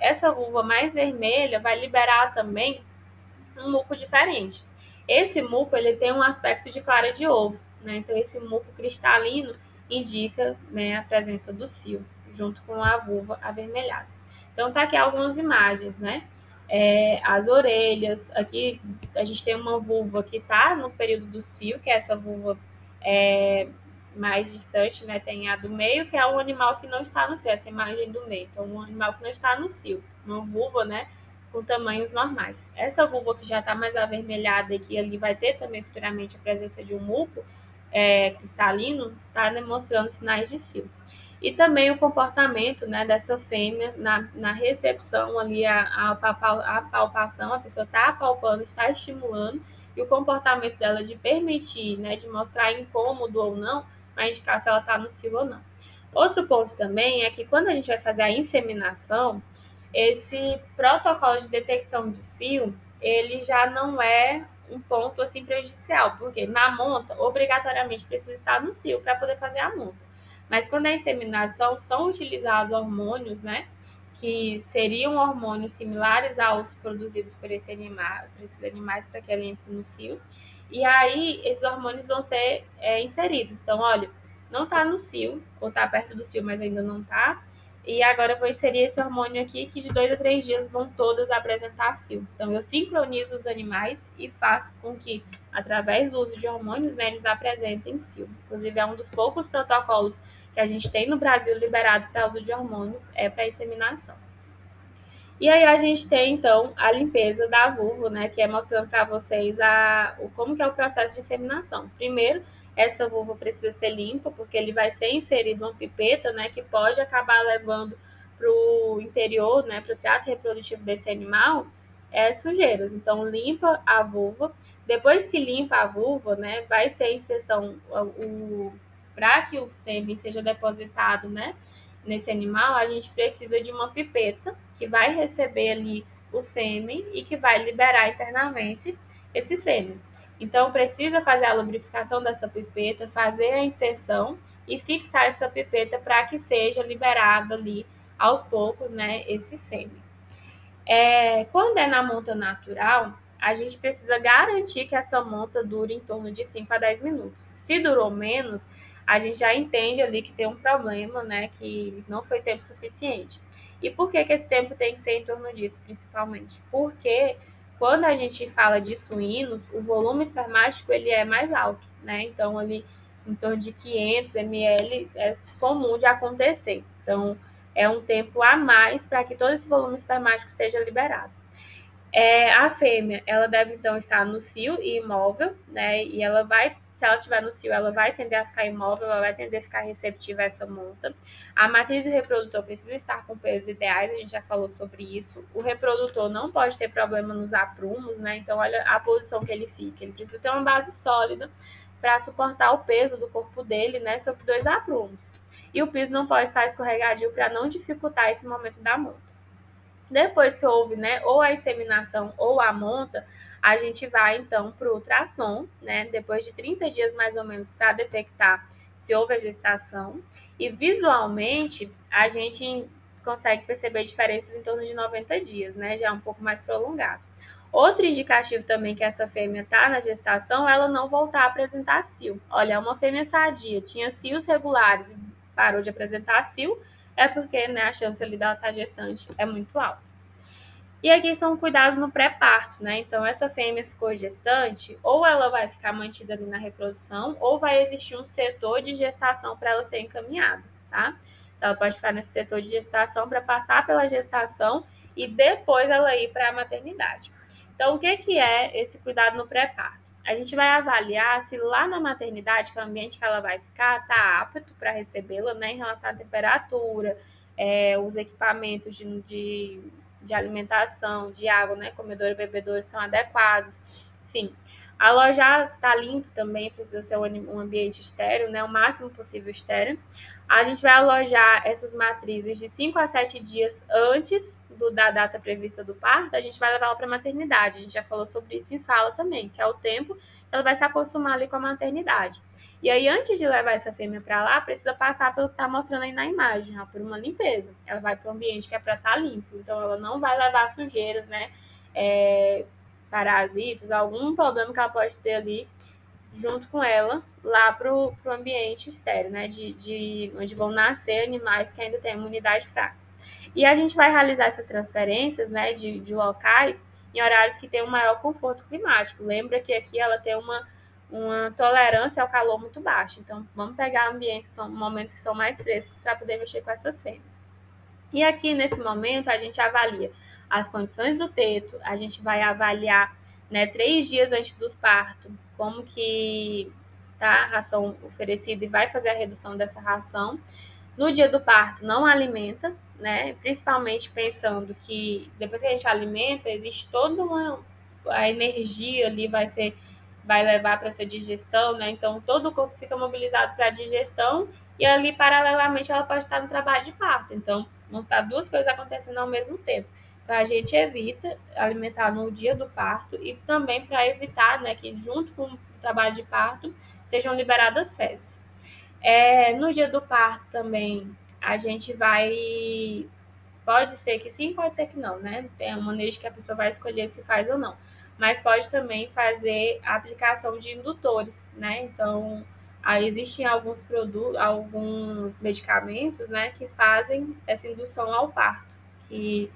essa vulva mais vermelha vai liberar também um muco diferente. Esse muco ele tem um aspecto de clara de ovo, né? Então esse muco cristalino indica, né, a presença do cio, junto com a vulva avermelhada. Então tá aqui algumas imagens, né? As orelhas, aqui a gente tem uma vulva que está no período do cio, que é essa vulva mais distante, né? Tem a do meio, que é um animal que não está no cio, essa imagem do meio. Então, um animal que não está no cio, uma vulva, né? Com tamanhos normais. Essa vulva que já está mais avermelhada e que ali vai ter também futuramente a presença de um muco cristalino, está demonstrando sinais de cio. E também o comportamento, né, dessa fêmea na recepção ali, a palpação, a pessoa está apalpando, está estimulando, e o comportamento dela de permitir, né, de mostrar incômodo ou não, vai indicar se ela está no cio ou não. Outro ponto também é que quando a gente vai fazer a inseminação, esse protocolo de detecção de cio, ele já não é um ponto assim prejudicial, porque na monta, obrigatoriamente precisa estar no cio para poder fazer a monta. Mas quando é inseminação, são utilizados hormônios, né, que seriam hormônios similares aos produzidos por esses animais para que ele entre no cio. E aí, esses hormônios vão ser inseridos. Então, olha, não está no cio, ou está perto do cio, mas ainda não está. E agora eu vou inserir esse hormônio aqui, que de 2 a 3 dias vão todas apresentar cio. Então, eu sincronizo os animais e faço com que, através do uso de hormônios, né, eles apresentem cio. Inclusive, é um dos poucos protocolos que a gente tem no Brasil liberado para uso de hormônios, para inseminação. E aí a gente tem, então, a limpeza da vulva, né, que é mostrando para vocês como que é o processo de inseminação. Primeiro, essa vulva precisa ser limpa, porque ele vai ser inserido uma pipeta, né, que pode acabar levando para o interior, né, para o trato reprodutivo desse animal, sujeiras. Então, limpa a vulva. Depois que limpa a vulva, né, vai ser a inserção, para que o sêmen seja depositado, né, nesse animal, a gente precisa de uma pipeta que vai receber ali o sêmen e que vai liberar internamente esse sêmen. Então, precisa fazer a lubrificação dessa pipeta, fazer a inserção e fixar essa pipeta para que seja liberado ali aos poucos, né, esse sêmen. Quando é na monta natural, a gente precisa garantir que essa monta dure em torno de 5 a 10 minutos. Se durou menos, a gente já entende ali que tem um problema, né, que não foi tempo suficiente. E por que esse tempo tem que ser em torno disso, principalmente? Porque quando a gente fala de suínos, o volume espermático ele é mais alto, né? Então, ali em torno de 500 ml é comum de acontecer. Então, é um tempo a mais para que todo esse volume espermático seja liberado. A fêmea, ela deve então estar no cio e imóvel, né? E ela vai Se ela estiver no cio, ela vai tender a ficar imóvel, ela vai tender a ficar receptiva a essa monta. A matriz do reprodutor precisa estar com pesos ideais, a gente já falou sobre isso. O reprodutor não pode ter problema nos aprumos, né? Então, olha a posição que ele fica. Ele precisa ter uma base sólida para suportar o peso do corpo dele, né, sobre 2 aprumos. E o piso não pode estar escorregadio para não dificultar esse momento da monta. Depois que houve, né, ou a inseminação ou a monta, a gente vai então para o ultrassom, né, depois de 30 dias mais ou menos, para detectar se houve a gestação. E visualmente, a gente consegue perceber diferenças em torno de 90 dias, né, já um pouco mais prolongado. Outro indicativo também que essa fêmea está na gestação, ela não voltar a apresentar cio. Olha, uma fêmea sadia, tinha cios regulares e parou de apresentar cio, é porque, né, a chance ali dela estar gestante é muito alta. E aqui são cuidados no pré-parto, né? Então, essa fêmea ficou gestante, ou ela vai ficar mantida ali na reprodução, ou vai existir um setor de gestação para ela ser encaminhada, tá? Então, ela pode ficar nesse setor de gestação para passar pela gestação e depois ela ir para a maternidade. Então, o que é esse cuidado no pré-parto? A gente vai avaliar se lá na maternidade, que é o ambiente que ela vai ficar, está apto para recebê-la, né, em relação à temperatura, os equipamentos de alimentação, de água, né, comedor e bebedouro são adequados, enfim. Alojar está limpo também, precisa ser um ambiente estéril, né, o máximo possível estéril. A gente vai alojar essas matrizes de 5 a 7 dias antes da data prevista do parto, a gente vai levar ela para a maternidade. A gente já falou sobre isso em sala também, que é o tempo que ela vai se acostumar ali com a maternidade. E aí, antes de levar essa fêmea para lá, precisa passar pelo que está mostrando aí na imagem, ó, por uma limpeza. Ela vai para um ambiente que é para estar limpo, então ela não vai levar sujeiras, né, parasitas, algum problema que ela pode ter ali junto com ela lá para o ambiente estéreo, né, de onde vão nascer animais que ainda têm imunidade fraca. E a gente vai realizar essas transferências, né, de locais em horários que tem um maior conforto climático. Lembra que aqui ela tem uma tolerância ao calor muito baixa. Então, vamos pegar ambientes que são momentos que são mais frescos para poder mexer com essas fêmeas. E aqui, nesse momento, a gente avalia as condições do teto, a gente vai avaliar, né, 3 dias antes do parto, como que tá a ração oferecida e vai fazer a redução dessa ração. No dia do parto, não alimenta, né, principalmente pensando que depois que a gente alimenta, existe toda a energia ali vai levar para essa digestão, né? Então todo o corpo fica mobilizado para a digestão e ali paralelamente ela pode estar no trabalho de parto. Então vão estar 2 coisas acontecendo ao mesmo tempo. Então a gente evita alimentar no dia do parto e também para evitar, né, que junto com o trabalho de parto sejam liberadas fezes. No dia do parto também a gente vai. Pode ser que sim, pode ser que não, né? Tem um manejo que a pessoa vai escolher se faz ou não. Mas pode também fazer a aplicação de indutores, né? Então, aí existem alguns produtos, alguns medicamentos, né, que fazem essa indução ao parto, que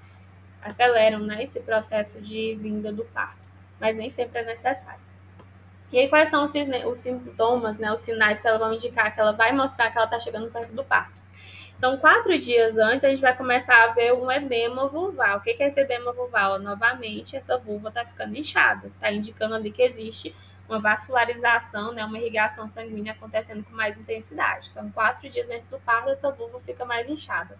aceleram, né, esse processo de vinda do parto. Mas nem sempre é necessário. E aí, quais são os sintomas, né, os sinais que ela vai indicar, que ela vai mostrar que ela está chegando perto do parto? Então, 4 dias antes, a gente vai começar a ver um edema vulval. O que é esse edema vulval? Novamente, essa vulva está ficando inchada. Está indicando ali que existe uma vascularização, né, uma irrigação sanguínea acontecendo com mais intensidade. Então, 4 dias antes do parto, essa vulva fica mais inchada.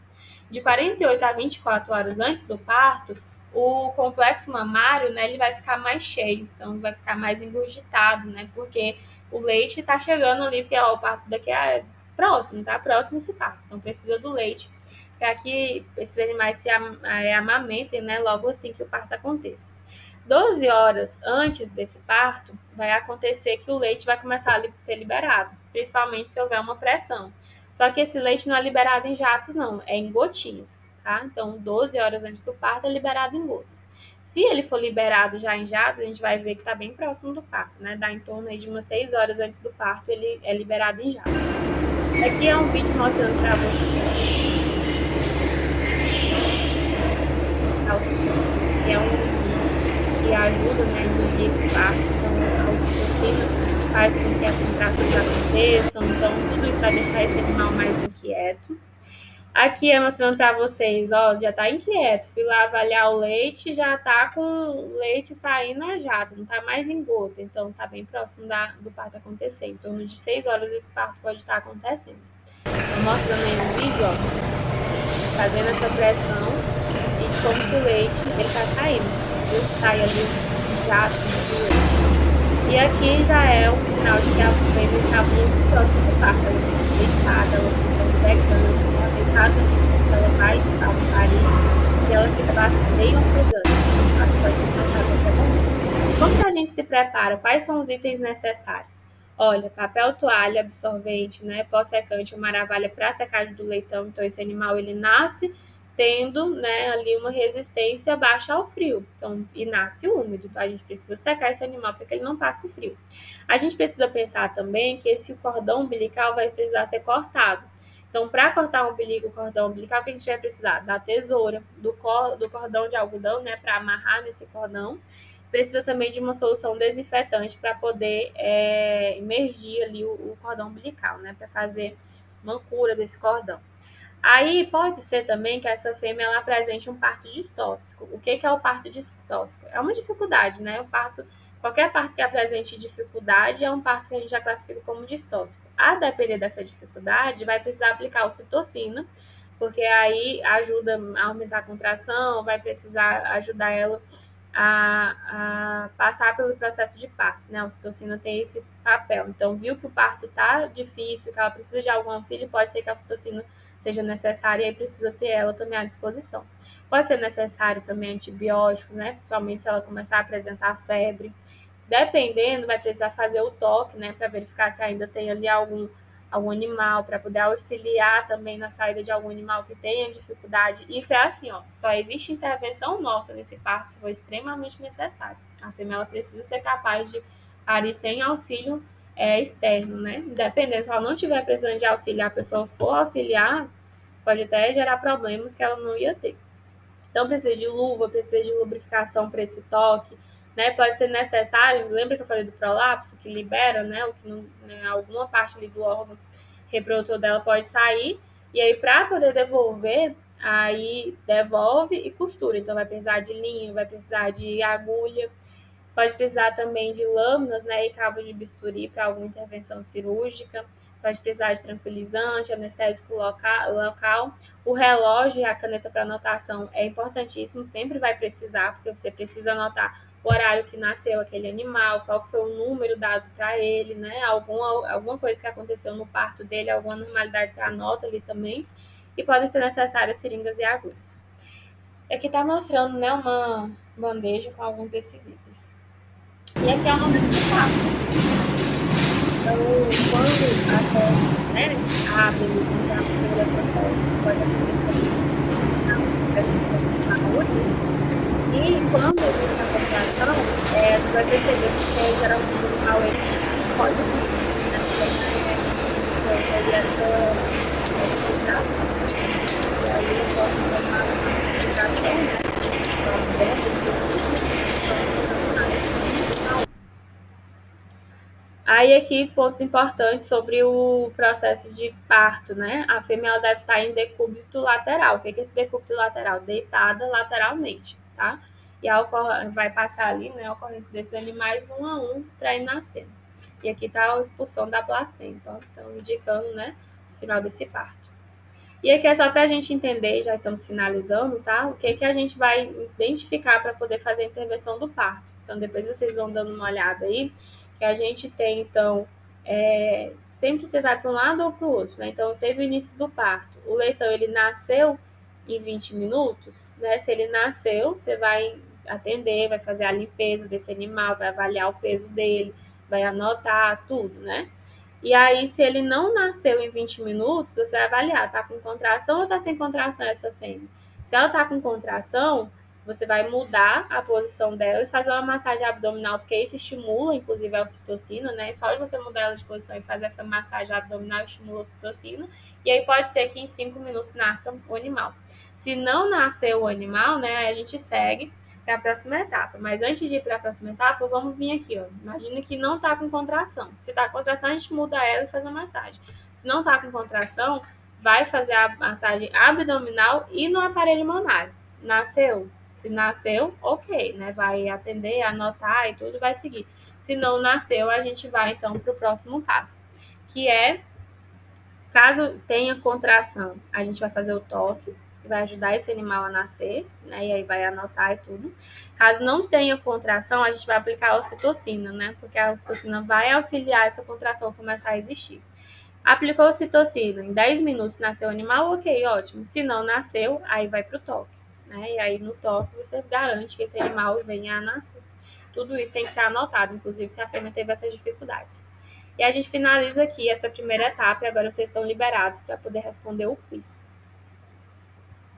De 48 a 24 horas antes do parto, o complexo mamário, né, ele vai ficar mais cheio. Então, vai ficar mais engurgitado, né, porque o leite está chegando ali, porque ó, o parto daqui a próximo, tá? Próximo esse parto. Então, precisa do leite para que esses animais se amamentem, né? Logo assim que o parto aconteça. 12 horas antes desse parto, vai acontecer que o leite vai começar a ser liberado, principalmente se houver uma pressão. Só que esse leite não é liberado em jatos, não, é em gotinhas, tá? Então, 12 horas antes do parto é liberado em gotas. Se ele for liberado já em jatos, a gente vai ver que está bem próximo do parto, né? Dá em torno aí de umas 6 horas antes do parto, ele é liberado em jatos. Aqui é um vídeo mostrando para vocês que ajuda, né, a induzir esse parto. Então, a ocitocina faz com que as contrações aconteçam. Então, tudo isso vai deixar esse animal mais inquieto. Aqui é mostrando para vocês, ó, já tá inquieto. Fui lá avaliar o leite, já tá com o leite saindo a jato, não tá mais em gota. Então tá bem próximo do parto acontecer. Em torno de 6 horas esse parto pode estar acontecendo. Tô mostrando aí no vídeo, ó, fazendo essa pressão e de como que o leite ele tá saindo. Viu? Sai ali um jato do leite. E aqui já é um sinal de que a fêmea está muito próxima do parto. Ela fica deitada, ela fica pegando, ela deitada, ela vai ao parir e ela fica bem ofegante. Acho que vai ser cansada a qualquer momento. Como que a gente se prepara? Quais são os itens necessários? Olha, papel toalha, absorvente, né, pó-secante, uma navalha para secagem do leitão. Então, esse animal, ele nasce tendo, né, ali uma resistência baixa ao frio. Então, e nasce úmido, então a gente precisa secar esse animal para que ele não passe frio. A gente precisa pensar também que esse cordão umbilical vai precisar ser cortado. Então, para cortar o cordão umbilical, o que a gente vai precisar? Da tesoura, do cordão de algodão, né, para amarrar nesse cordão. Precisa também de uma solução desinfetante para poder imergir ali o cordão umbilical, né, para fazer uma cura desse cordão. Aí pode ser também que essa fêmea ela apresente um parto distóxico. O que é o parto distóxico? É uma dificuldade, né? O parto, qualquer parto que apresente dificuldade é um parto que a gente já classifica como distóxico. A depender dessa dificuldade, vai precisar aplicar ocitocina, porque aí ajuda a aumentar a contração, vai precisar ajudar ela a passar pelo processo de parto, né? A ocitocina tem esse papel. Então, viu que o parto tá difícil, que ela precisa de algum auxílio, pode ser que a ocitocina seja necessária e aí precisa ter ela também à disposição. Pode ser necessário também antibióticos, né? Principalmente se ela começar a apresentar febre. Dependendo, vai precisar fazer o toque, né? Para verificar se ainda tem ali algum animal, para poder auxiliar também na saída de algum animal que tenha dificuldade. Isso é assim, ó, só existe intervenção nossa nesse parto se for extremamente necessário. A fêmea ela precisa ser capaz de parir sem auxílio externo, né? Dependendo, se ela não tiver precisando de auxiliar, a pessoa for auxiliar, pode até gerar problemas que ela não ia ter. Então, precisa de luva, precisa de lubrificação para esse toque, né? Pode ser necessário, lembra que eu falei do prolapso, que libera, né? O que não, né, alguma parte ali do órgão reprodutor dela pode sair, e aí, para poder devolver, aí devolve e costura. Então, vai precisar de linha, vai precisar de agulha, pode precisar também de lâminas, né, e cabos de bisturi para alguma intervenção cirúrgica. Pode precisar de tranquilizante, anestésico local. O relógio e a caneta para anotação é importantíssimo, sempre vai precisar, porque você precisa anotar o horário que nasceu aquele animal, qual foi o número dado para ele, né? Alguma coisa que aconteceu no parto dele, alguma normalidade, você anota ali também. E podem ser necessárias seringas e agulhas. Aqui está mostrando, né, uma bandeja com alguns desses itens. E aqui é o momento do parto. Então, quando a terra, né, abre, então a primeira processo pode acontecer saúde. E quando existe a contração, você vai perceber que geralmente o animal pode vir, né? Então, ele e aí eu posso tomar uma medicação, né? Então, aí aqui pontos importantes sobre o processo de parto, né? A fêmea ela deve estar em decúbito lateral. O que é esse decúbito lateral? Deitada lateralmente, tá? E vai passar ali, né, a ocorrência desses animais um a um para ir nascendo. E aqui está a expulsão da placenta, então indicando, né, o final desse parto. E aqui é só para a gente entender, já estamos finalizando, tá? O que a gente vai identificar para poder fazer a intervenção do parto. Então, depois vocês vão dando uma olhada aí, que a gente tem, então, sempre você vai para um lado ou para o outro, né? Então, teve o início do parto. O leitão, ele nasceu em 20 minutos, né? Se ele nasceu, você vai atender, vai fazer a limpeza desse animal, vai avaliar o peso dele, vai anotar tudo, né? E aí, se ele não nasceu em 20 minutos, você vai avaliar, tá com contração ou tá sem contração essa fêmea? Se ela tá com contração, você vai mudar a posição dela e fazer uma massagem abdominal, porque isso estimula, inclusive, a ocitocina, né? Só de você mudar ela de posição e fazer essa massagem abdominal estimula a ocitocina. E aí pode ser que em 5 minutos nasça o animal. Se não nasceu o animal, né, a gente segue para a próxima etapa. Mas antes de ir para a próxima etapa, vamos vir aqui, ó. Imagina que não tá com contração. Se tá com contração, a gente muda ela e faz a massagem. Se não tá com contração, vai fazer a massagem abdominal e no aparelho mamário. Nasceu? Se nasceu, ok, né? Vai atender, anotar e tudo, vai seguir. Se não nasceu, a gente vai então para o próximo passo, que é, caso tenha contração, a gente vai fazer o toque, que vai ajudar esse animal a nascer, né? E aí vai anotar e tudo. Caso não tenha contração, a gente vai aplicar a ocitocina, né? Porque a ocitocina vai auxiliar essa contração a começar a existir. Aplicou ocitocina, em 10 minutos nasceu o animal, ok, ótimo. Se não nasceu, aí vai para o toque, né? E aí no toque você garante que esse animal venha a nascer. Tudo isso tem que ser anotado, inclusive se a fêmea teve essas dificuldades. E a gente finaliza aqui essa primeira etapa e agora vocês estão liberados para poder responder o quiz.